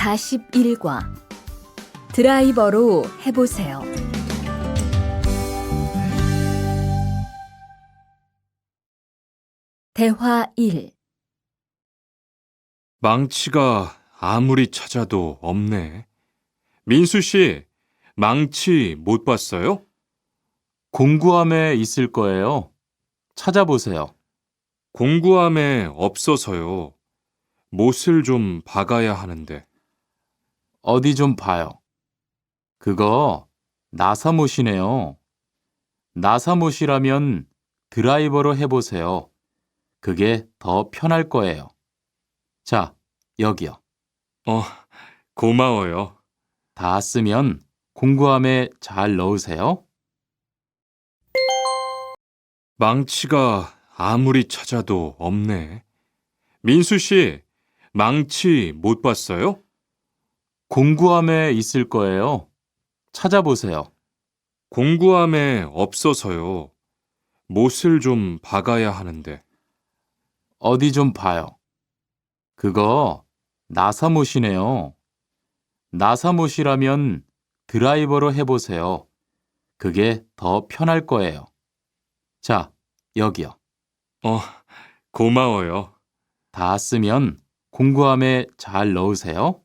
41과 드라이버로 해보세요. 대화 1. 망치가 아무리 찾아도 없네. 민수 씨, 망치 못 봤어요? 공구함에 있을 거예요. 찾아보세요. 공구함에 없어서요. 못을 좀 박아야 하는데. 어디 좀 봐요. 그거 나사못이네요. 나사못이라면 드라이버로 해보세요. 그게 더 편할 거예요. 자, 여기요. 고마워요. 다 쓰면 공구함에 잘 넣으세요. 망치가 아무리 찾아도 없네. 민수 씨, 망치 못 봤어요? 공구함에 있을 거예요. 찾아보세요. 공구함에 없어서요. 못을 좀 박아야 하는데. 어디 좀 봐요. 그거 나사못이네요. 나사못이라면 드라이버로 해보세요. 그게 더 편할 거예요. 자, 여기요. 고마워요. 다 쓰면 공구함에 잘 넣으세요.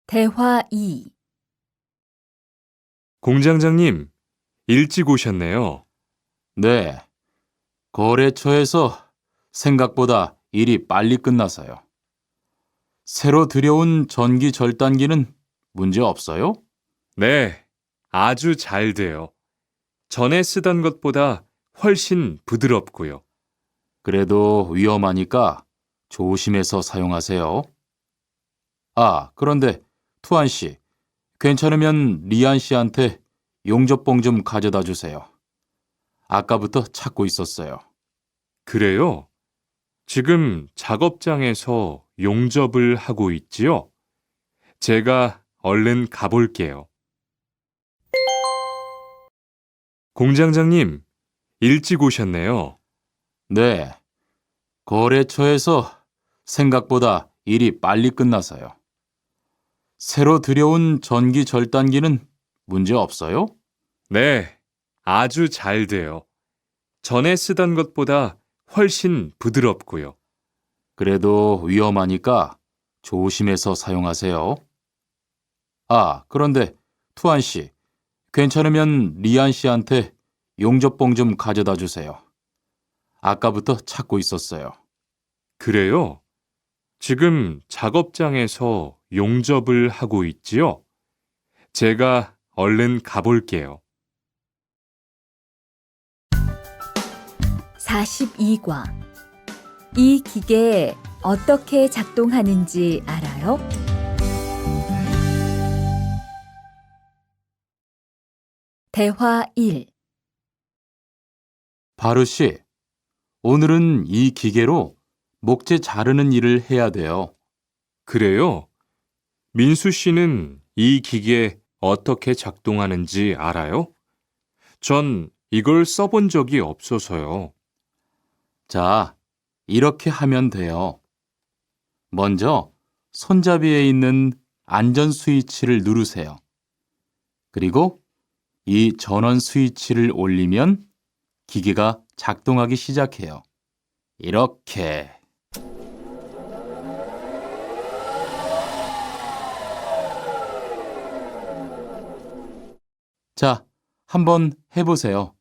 대화 2. 공장장님, 일찍 오셨네요. 네. 거래처에서 생각보다 일이 빨리 끝나서요. 새로 들여온 전기 절단기는 문제 없어요? 네, 아주 잘 돼요. 전에 쓰던 것보다 훨씬 부드럽고요. 그래도 위험하니까 조심해서 사용하세요. 아, 그런데 투안 씨, 괜찮으면 리안 씨한테 용접봉 좀 가져다 주세요. 아까부터 찾고 있었어요. 그래요? 지금 작업장에서 용접을 하고 있지요? 제가 얼른 가볼게요. 공장장님, 일찍 오셨네요. 네. 거래처에서 생각보다 일이 빨리 끝나서요. 새로 들여온 전기 절단기는 문제 없어요? 네, 아주 잘 돼요. 전에 쓰던 것보다 훨씬 부드럽고요. 그래도 위험하니까 조심해서 사용하세요. 아, 그런데 투안 씨, 괜찮으면 리안 씨한테 용접봉 좀 가져다 주세요. 아까부터 찾고 있었어요. 그래요? 지금 작업장에서 용접을 하고 있지요? 제가 얼른 가볼게요. 42과 이 기계 어떻게 작동하는지 알아요? 대화 1. 바루 씨, 오늘은 이 기계로 목재 자르는 일을 해야 돼요. 그래요? 민수 씨는 이 기계 어떻게 작동하는지 알아요? 전 이걸 써본 적이 없어서요. 자, 이렇게 하면 돼요. 먼저 손잡이에 있는 안전 스위치를 누르세요. 그리고 이 전원 스위치를 올리면 기계가 작동하기 시작해요. 이렇게. 자, 한번 해보세요.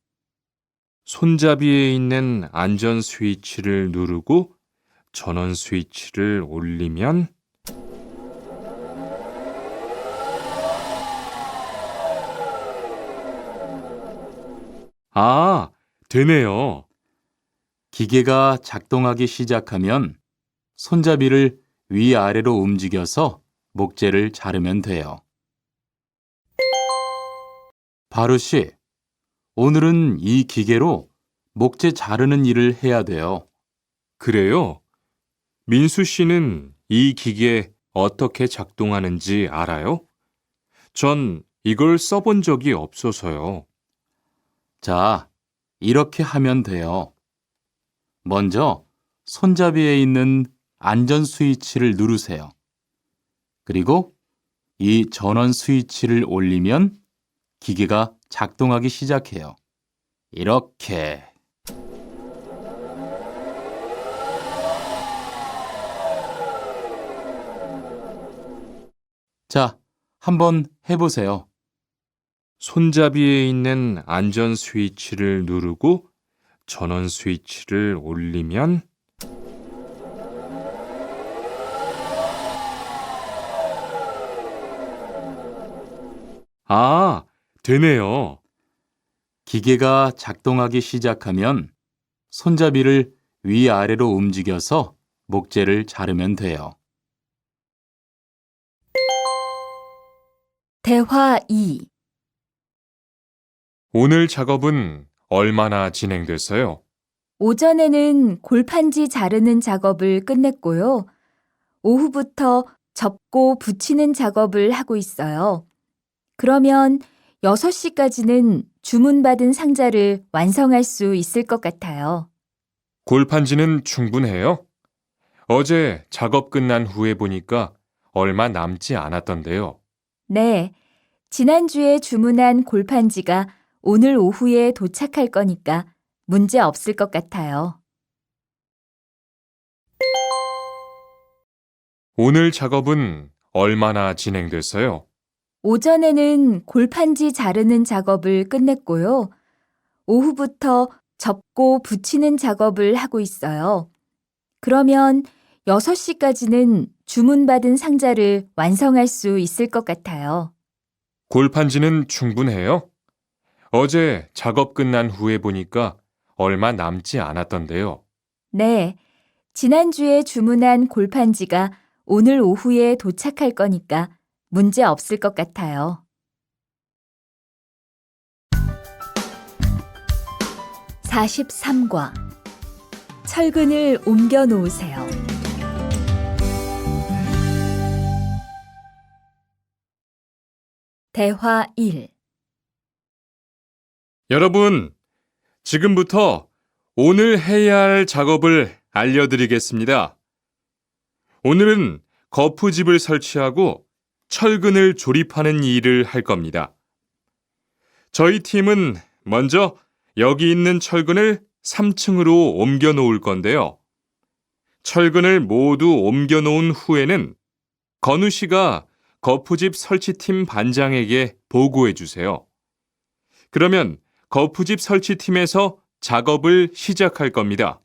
손잡이에 있는 안전 스위치를 누르고 전원 스위치를 올리면 되네요. 기계가 작동하기 시작하면 손잡이를 위아래로 움직여서 목재를 자르면 돼요. 바루 씨, 오늘은 이 기계로 목재 자르는 일을 해야 돼요. 그래요? 민수 씨는 이 기계 어떻게 작동하는지 알아요? 전 이걸 써본 적이 없어서요. 자, 이렇게 하면 돼요. 먼저 손잡이에 있는 안전 스위치를 누르세요. 그리고 이 전원 스위치를 올리면 기계가 작동하기 시작해요. 이렇게. 자, 한번 해보세요. 손잡이에 있는 안전 스위치를 누르고 전원 스위치를 올리면 아, 되네요. 기계가 작동하기 시작하면 손잡이를 위아래로 움직여서 목재를 자르면 돼요. 대화 2. 오늘 작업은 얼마나 진행됐어요? 오전에는 골판지 자르는 작업을 끝냈고요. 오후부터 접고 붙이는 작업을 하고 있어요. 그러면 6시까지는 주문받은 상자를 완성할 수 있을 것 같아요. 골판지는 충분해요? 어제 작업 끝난 후에 보니까 얼마 남지 않았던데요. 네, 지난주에 주문한 골판지가 오늘 오후에 도착할 거니까 문제 없을 것 같아요. 오늘 작업은 얼마나 진행됐어요? 오전에는 골판지 자르는 작업을 끝냈고요. 오후부터 접고 붙이는 작업을 하고 있어요. 그러면 6시까지는 주문받은 상자를 완성할 수 있을 것 같아요. 골판지는 충분해요? 어제 작업 끝난 후에 보니까 얼마 남지 않았던데요. 네, 지난주에 주문한 골판지가 오늘 오후에 도착할 거니까 문제 없을 것 같아요. 43과 철근을 옮겨 놓으세요. 대화 1. 여러분, 지금부터 오늘 해야 할 작업을 알려드리겠습니다. 오늘은 거푸집을 설치하고 철근을 조립하는 일을 할 겁니다. 저희 팀은 먼저 여기 있는 철근을 3층으로 옮겨 놓을 건데요. 철근을 모두 옮겨 놓은 후에는 건우 씨가 거푸집 설치팀 반장에게 보고해 주세요. 그러면 거푸집 설치팀에서 작업을 시작할 겁니다.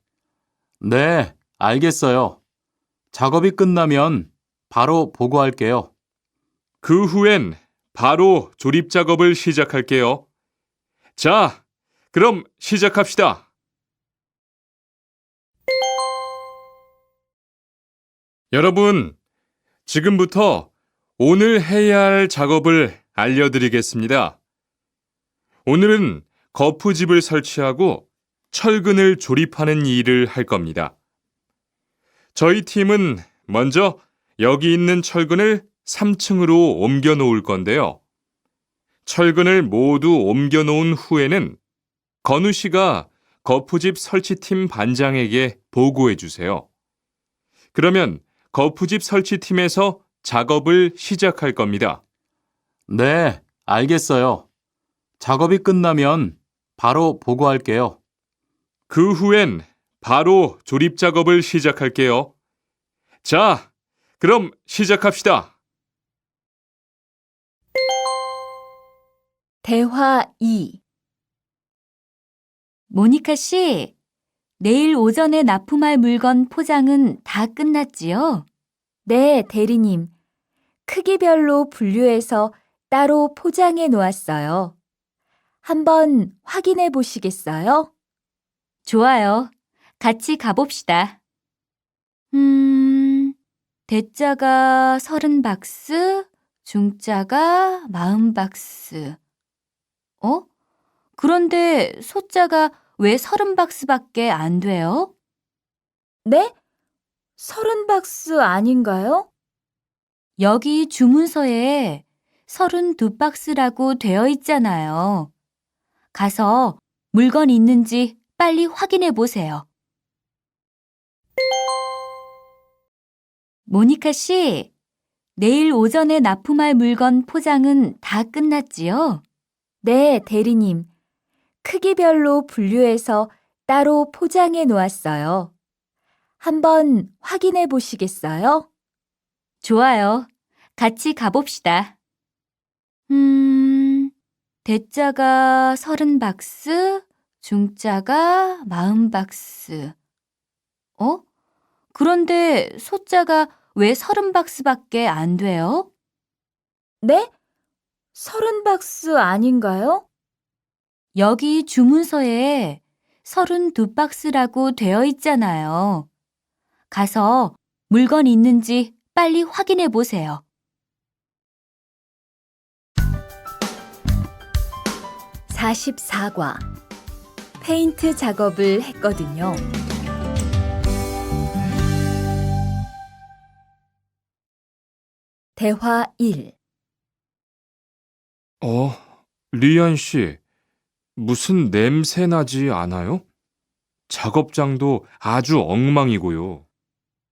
네, 알겠어요. 작업이 끝나면 바로 보고할게요. 그 후엔 바로 조립 작업을 시작할게요. 자, 그럼 시작합시다. 여러분, 지금부터 오늘 해야 할 작업을 알려드리겠습니다. 오늘은 거푸집을 설치하고 철근을 조립하는 일을 할 겁니다. 저희 팀은 먼저 여기 있는 철근을 3층으로 옮겨 놓을 건데요. 철근을 모두 옮겨 놓은 후에는 건우 씨가 거푸집 설치팀 반장에게 보고해 주세요. 그러면 거푸집 설치팀에서 작업을 시작할 겁니다. 네, 알겠어요. 작업이 끝나면 바로 보고할게요. 그 후엔 바로 조립 작업을 시작할게요. 자, 그럼 시작합시다. 대화 2. 모니카 씨, 내일 오전에 납품할 물건 포장은 다 끝났지요? 네, 대리님. 크기별로 분류해서 따로 포장해 놓았어요. 한번 확인해 보시겠어요? 좋아요. 같이 가봅시다. 대자가 30박스, 중자가 40박스. 그런데 소자가 왜 30박스밖에 안 돼요? 네? 30박스 아닌가요? 여기 주문서에 32박스라고 되어 있잖아요. 가서 물건 있는지 빨리 확인해 보세요. 모니카 씨, 내일 오전에 납품할 물건 포장은 다 끝났지요? 네, 대리님. 크기별로 분류해서 따로 포장해 놓았어요. 한번 확인해 보시겠어요? 좋아요. 같이 가봅시다. 대자가 30박스, 중자가 40박스. 그런데 소자가 왜 30박스밖에 안 돼요? 네? 30박스 아닌가요? 여기 주문서에 32박스라고 되어 있잖아요. 가서 물건 있는지 빨리 확인해 보세요. 44과 페인트 작업을 했거든요. 대화 1. 리안 씨, 무슨 냄새 나지 않아요? 작업장도 아주 엉망이고요.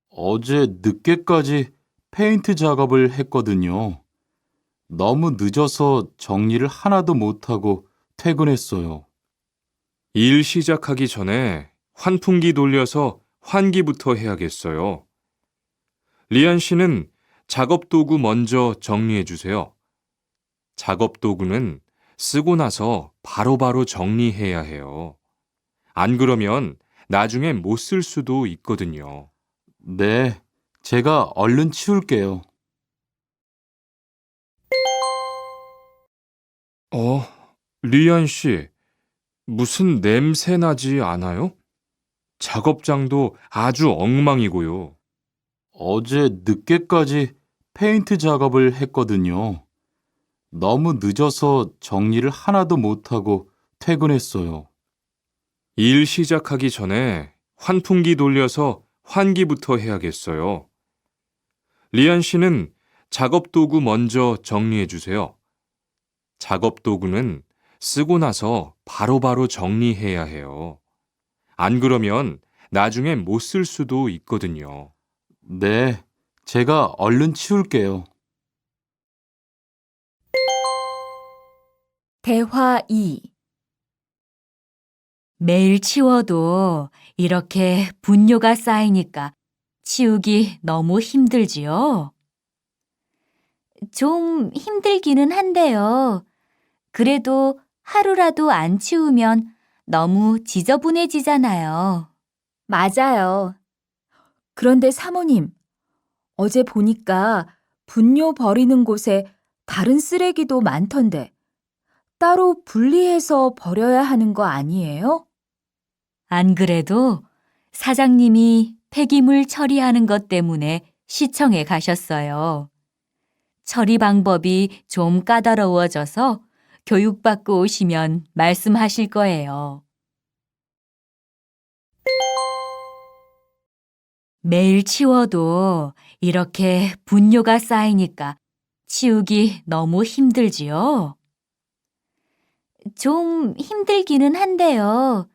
어제 늦게까지 페인트 작업을 했거든요. 너무 늦어서 정리를 하나도 못하고 퇴근했어요. 일 시작하기 전에 환풍기 돌려서 환기부터 해야겠어요. 리안 씨는 작업 도구 먼저 정리해 주세요. 작업 도구는 쓰고 나서 바로바로 정리해야 해요. 안 그러면 나중에 못 쓸 수도 있거든요. 네, 제가 얼른 치울게요. 리안 씨, 무슨 냄새 나지 않아요? 작업장도 아주 엉망이고요. 어제 늦게까지 페인트 작업을 했거든요. 너무 늦어서 정리를 하나도 못하고 퇴근했어요. 일 시작하기 전에 환풍기 돌려서 환기부터 해야겠어요. 리안 씨는 작업 도구 먼저 정리해 주세요. 작업 도구는 쓰고 나서 바로바로 정리해야 해요. 안 그러면 나중에 못 쓸 수도 있거든요. 네, 제가 얼른 치울게요. 대화 2. 매일 치워도 이렇게 분뇨가 쌓이니까 치우기 너무 힘들지요? 좀 힘들기는 한데요. 그래도 하루라도 안 치우면 너무 지저분해지잖아요. 맞아요. 그런데 사모님, 어제 보니까 분뇨 버리는 곳에 다른 쓰레기도 많던데 따로 분리해서 버려야 하는 거 아니에요? 안 그래도 사장님이 폐기물 처리하는 것 때문에 시청에 가셨어요. 처리 방법이 좀 까다로워져서 교육받고 오시면 말씀하실 거예요. 매일 치워도 이렇게 분뇨가 쌓이니까 치우기 너무 힘들지요? 좀 힘들기는 한데요.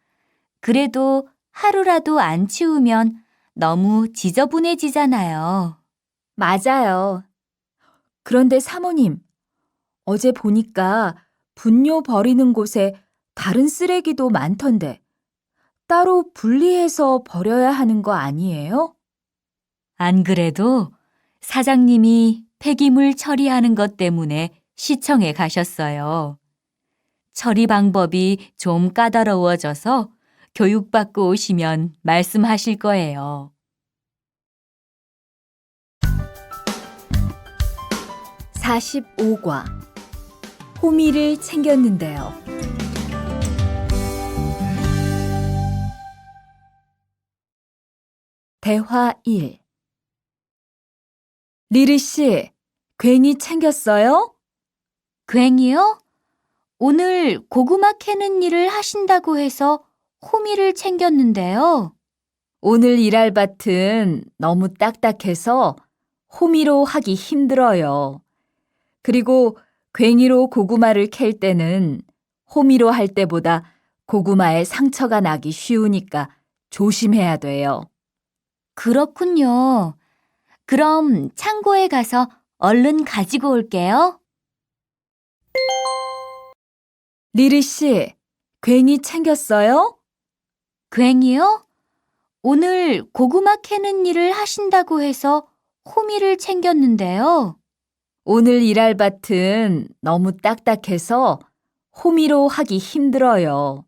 그래도 하루라도 안 치우면 너무 지저분해지잖아요. 맞아요. 그런데 사모님, 어제 보니까 분뇨 버리는 곳에 다른 쓰레기도 많던데 따로 분리해서 버려야 하는 거 아니에요? 안 그래도 사장님이 폐기물 처리하는 것 때문에 시청에 가셨어요. 처리 방법이 좀 까다로워져서 교육받고 오시면 말씀하실 거예요. 45과 호미를 챙겼는데요. 대화 1. 리리 씨, 괜히 챙겼어요? 괜히요? 오늘 고구마 캐는 일을 하신다고 해서 호미를 챙겼는데요. 오늘 일할 밭은 너무 딱딱해서 호미로 하기 힘들어요. 그리고 괭이로 고구마를 캘 때는 호미로 할 때보다 고구마에 상처가 나기 쉬우니까 조심해야 돼요. 그렇군요. 그럼 창고에 가서 얼른 가지고 올게요. 리리 씨, 괭이 챙겼어요? 괭이요? 오늘 고구마 캐는 일을 하신다고 해서 호미를 챙겼는데요. 오늘 일할 밭은 너무 딱딱해서 호미로 하기 힘들어요.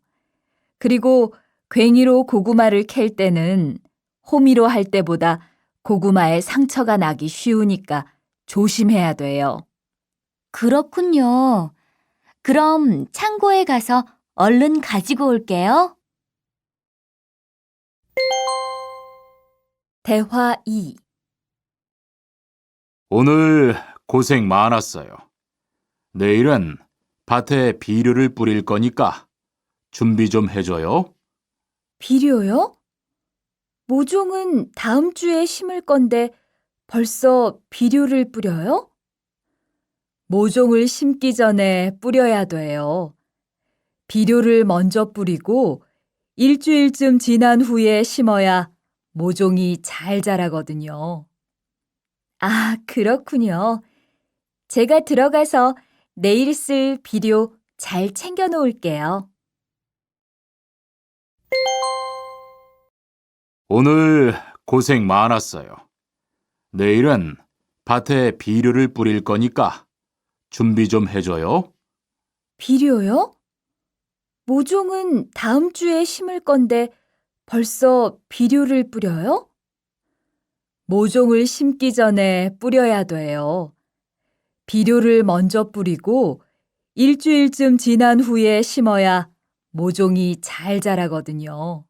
그리고 괭이로 고구마를 캘 때는 호미로 할 때보다 고구마에 상처가 나기 쉬우니까 조심해야 돼요. 그렇군요. 그럼 창고에 가서 얼른 가지고 올게요. 대화 2. 오늘 고생 많았어요. 내일은 밭에 비료를 뿌릴 거니까 준비 좀 해줘요. 비료요? 모종은 다음 주에 심을 건데 벌써 비료를 뿌려요? 모종을 심기 전에 뿌려야 돼요. 비료를 먼저 뿌리고 일주일쯤 지난 후에 심어야 모종이 잘 자라거든요. 아, 그렇군요. 제가 들어가서 내일 쓸 비료 잘 챙겨 놓을게요. 오늘 고생 많았어요. 내일은 밭에 비료를 뿌릴 거니까 준비 좀 해줘요. 비료요? 모종은 다음 주에 심을 건데 벌써 비료를 뿌려요? 모종을 심기 전에 뿌려야 돼요. 비료를 먼저 뿌리고 일주일쯤 지난 후에 심어야 모종이 잘 자라거든요.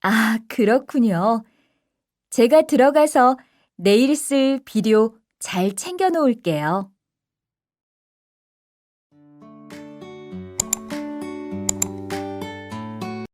아, 그렇군요. 제가 들어가서 내일 쓸 비료 잘 챙겨 놓을게요.